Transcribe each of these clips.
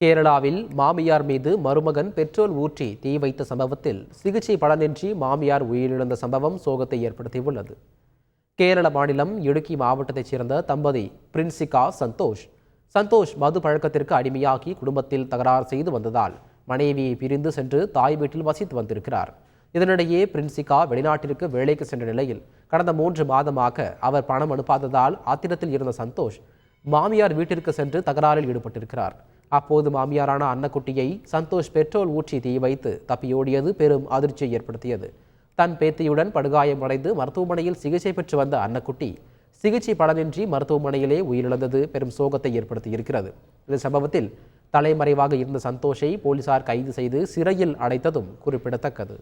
கேரளாவில் மாமியார் மீது மருமகன் பெட்ரோல் ஊற்றி தீ வைத்த சம்பவத்தில் சிகிச்சை பலனின்றி மாமியார் உயிரிழந்த சம்பவம் சோகத்தை ஏற்படுத்தியுள்ளது. கேரள மாநிலம் இடுக்கி மாவட்டத்தைச் சேர்ந்த தம்பதி பிரின்சிகா சந்தோஷ் மது பழக்கத்திற்கு அடிமையாகி குடும்பத்தில் தகராறு செய்து வந்ததால் மனைவியை பிரிந்து சென்று தாய் வீட்டில் வசித்து வந்திருக்கிறார். இதனிடையே பிரின்சிகா வெளிநாட்டிற்கு வேலைக்கு சென்ற நிலையில் கடந்த 3 மாதமாக அவர் பணம் அனுப்பாததால் ஆத்திரத்தில் இருந்த சந்தோஷ் மாமியார் வீட்டிற்கு சென்று தகராறில் ஈடுபட்டிருக்கிறார். அப்போது மாமியாரான அன்னக்குட்டியை சந்தோஷ் பெட்ரோல் ஊற்றி தீ வைத்து தப்பியோடியது பெரும் அதிர்ச்சியை ஏற்படுத்தியது. தன் பேத்தியுடன் படுகாயமடைந்து மருத்துவமனையில் சிகிச்சை பெற்று வந்த அன்னக்குட்டி சிகிச்சை பலனின்றி மருத்துவமனையிலே உயிரிழந்தது பெரும் சோகத்தை ஏற்படுத்தியிருக்கிறது. இந்த சம்பவத்தில் தலைமறைவாக இருந்த சந்தோஷை போலீசார் கைது செய்து சிறையில் அடைத்ததும் குறிப்பிடத்தக்கது.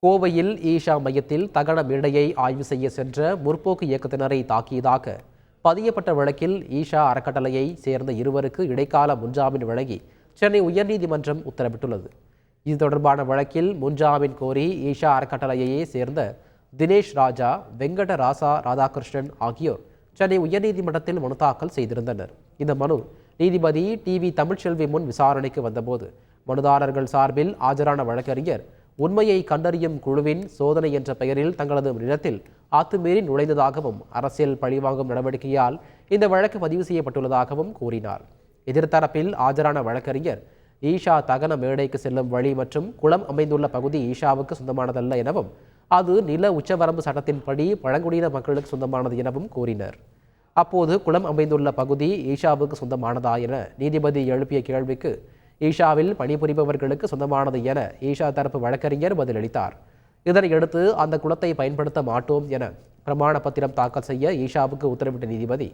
கோவையில் ஈஷா மையத்தில் தகன மேடையை ஆய்வு செய்ய சென்ற முற்போக்கு இயக்கத்தினரை தாக்கியதாக பதியப்பட்ட வழக்கில் ஈஷா அறக்கட்டளையை சேர்ந்த இருவருக்கு இடைக்கால முன்ஜாமீன் வழங்கி சென்னை உயர்நீதிமன்றம் உத்தரவிட்டுள்ளது. இது தொடர்பான வழக்கில் முன்ஜாமீன் கோரி ஈஷா அறக்கட்டளையையே சேர்ந்த தினேஷ் ராஜா, வெங்கட ராதாகிருஷ்ணன் ஆகியோர் சென்னை உயர்நீதிமன்றத்தில் மனு தாக்கல் செய்திருந்தனர். இந்த மனு நீதிபதி டிவி தமிழ்ச்செல்வி முன் விசாரணைக்கு வந்தபோது மனுதாரர்கள் சார்பில் ஆஜரான வழக்கறிஞர் உண்மையை கண்டறியும் குழுவின் சோதனை என்ற பெயரில் தங்களது நிலத்தில் அத்துமீறி நுழைந்ததாகவும் அரசியல் பழிவாங்கும் நடவடிக்கையால் இந்த வழக்கு பதிவு செய்யப்பட்டுள்ளதாகவும் கூறினார். எதிர்த்தரப்பில் ஆஜரான வழக்கறிஞர் ஈஷா தகன மேடைக்கு செல்லும் வழி மற்றும் குளம் அமைந்துள்ள பகுதி ஈஷாவுக்கு சொந்தமானதல்ல எனவும் அது நில உச்சவரம்பு சட்டத்தின்படி பழங்குடியின மக்களுக்கு சொந்தமானது எனவும் கூறினர். அப்போது குளம் அமைந்துள்ள பகுதி ஈஷாவுக்கு சொந்தமானதா என நீதிபதி எழுப்பிய கேள்விக்கு ஈஷாவில் பணிபுரிபவர்களுக்கு சொந்தமானது என ஈஷா தரப்பு வழக்கறிஞர் பதிலளித்தார். இதனையடுத்து அந்த குளத்தை பயன்படுத்த மாட்டோம் என பிரமாண பத்திரம் தாக்கல் செய்ய ஈஷாவுக்கு உத்தரவிட்ட நீதிபதி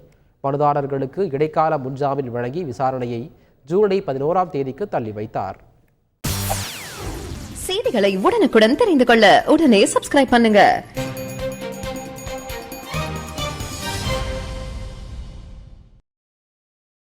மனுதாரர்களுக்கு இடைக்கால முன்ஜாமீன் வழங்கி விசாரணையை ஜூலை 11ஆம் தேதிக்கு தள்ளி வைத்தார். செய்திகளை உடனுக்குடன் தெரிந்து கொள்ள உடனே சப்ஸ்கிரைப் பண்ணுங்க.